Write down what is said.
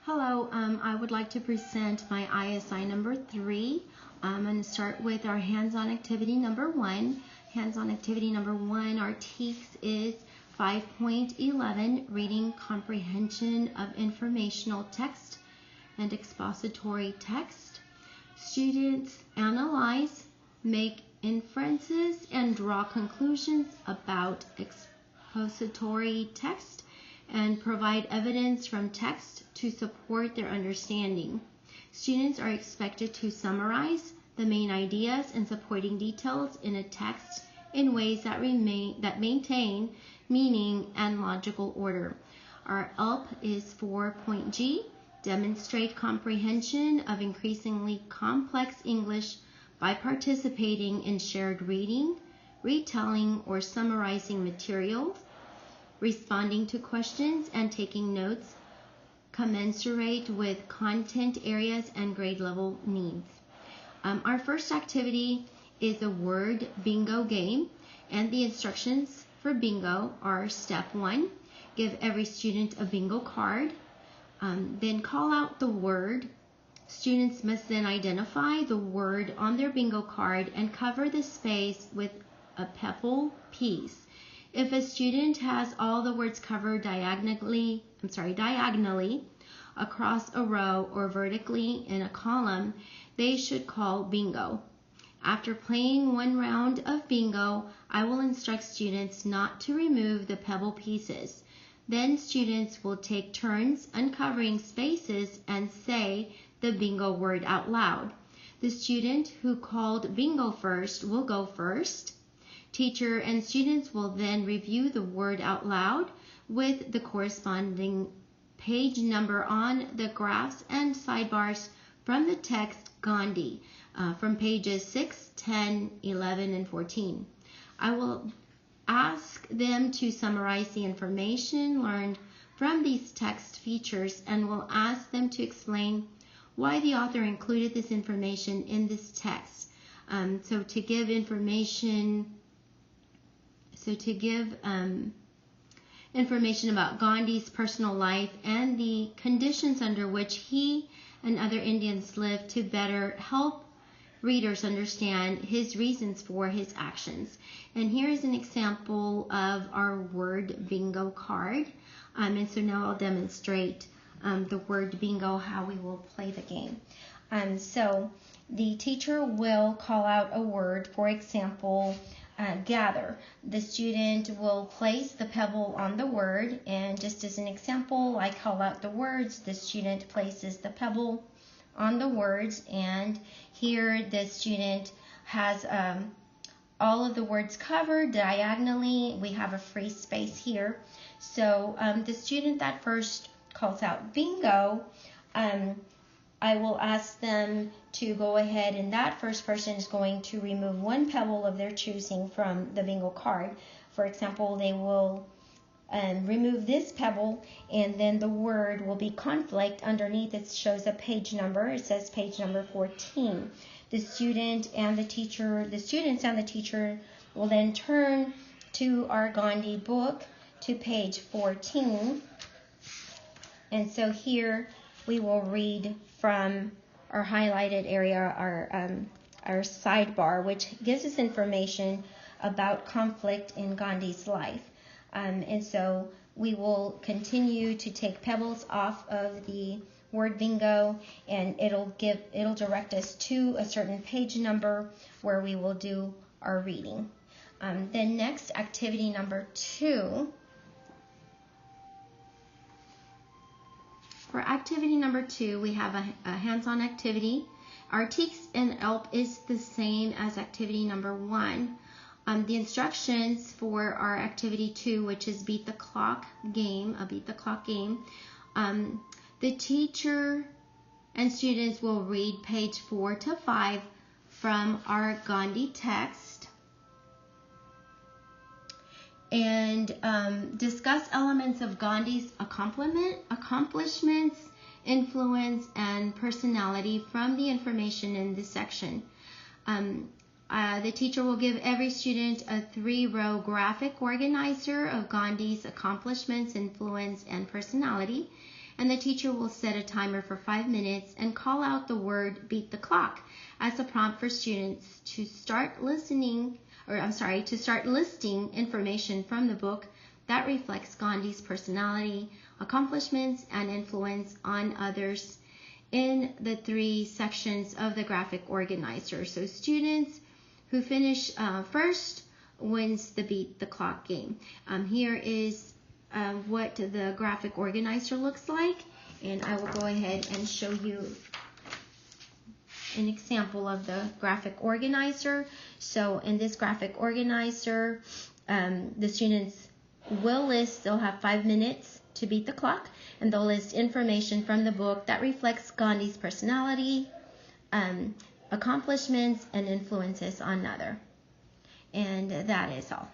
Hello, I would like to present my ISI number 3. I'm going to start with our hands-on activity number 1. Hands-on activity number 1, our TEKS is 5.11, Reading Comprehension of Informational Text and Expository Text. Students analyze, make inferences, and draw conclusions about expository text and provide evidence from text to support their understanding. Students are expected to summarize the main ideas and supporting details in a text in ways that maintain meaning and logical order. Our ELP is 4.G, demonstrate comprehension of increasingly complex English by participating in shared reading, retelling, or summarizing materials, responding to questions and taking notes commensurate with content areas and grade level needs. Our first activity is a word bingo game, and the instructions for bingo are step 1, give every student a bingo card, then call out the word. Students must then identify the word on their bingo card and cover the space with a pebble piece. If a student has all the words covered diagonally across a row or vertically in a column, they should call bingo. After playing one round of bingo, I will instruct students not to remove the pebble pieces. Then students will take turns uncovering spaces and say the bingo word out loud. The student who called bingo first will go first. Teacher and students will then review the word out loud with the corresponding page number on the graphs and sidebars from the text Gandhi from pages 6, 10, 11, and 14. I will ask them to summarize the information learned from these text features and will ask them to explain why the author included this information in this text. So to give information about Gandhi's personal life and the conditions under which he and other Indians lived to better help readers understand his reasons for his actions. And here is an example of our word bingo card. And so now I'll demonstrate the word bingo, how we will play the game. So the teacher will call out a word, for example, gather. The student will place the pebble on the word, and just as an example, I call out the words, the student places the pebble on the words, and here the student has all of the words covered diagonally. We have a free space here. So the student that first calls out bingo, I will ask them to go ahead, and that first person is going to remove one pebble of their choosing from the bingo card. For example, they will remove this pebble, and then the word will be conflict. Underneath it shows a page number. It says page number 14. The students and the teacher will then turn to our Gandhi book to page 14. And so here we will read from our highlighted area, our sidebar, which gives us information about conflict in Gandhi's life. And so we will continue to take pebbles off of the word bingo, and it'll direct us to a certain page number where we will do our reading. Then next, activity number 2. For activity number 2, we have a hands-on activity. Our TEKS and ELP is the same as activity number 1. The instructions for our activity 2, which is beat the clock game, the teacher and students will read page 4 to 5 from our Gandhi text and discuss elements of Gandhi's accomplishments, influence, and personality from the information in this section. The teacher will give every student a 3-row graphic organizer of Gandhi's accomplishments, influence, and personality. And the teacher will set a timer for 5 minutes and call out the word "beat the clock" as a prompt for students to start listing information from the book that reflects Gandhi's personality, accomplishments, and influence on others in the 3 sections of the graphic organizer. So students who finish first wins the beat the clock game. Here is what the graphic organizer looks like, and I will go ahead and show you an example of the graphic organizer. So in this graphic organizer, the students will list, they'll have 5 minutes to beat the clock, and they'll list information from the book that reflects Gandhi's personality, accomplishments, and influences on another. And that is all.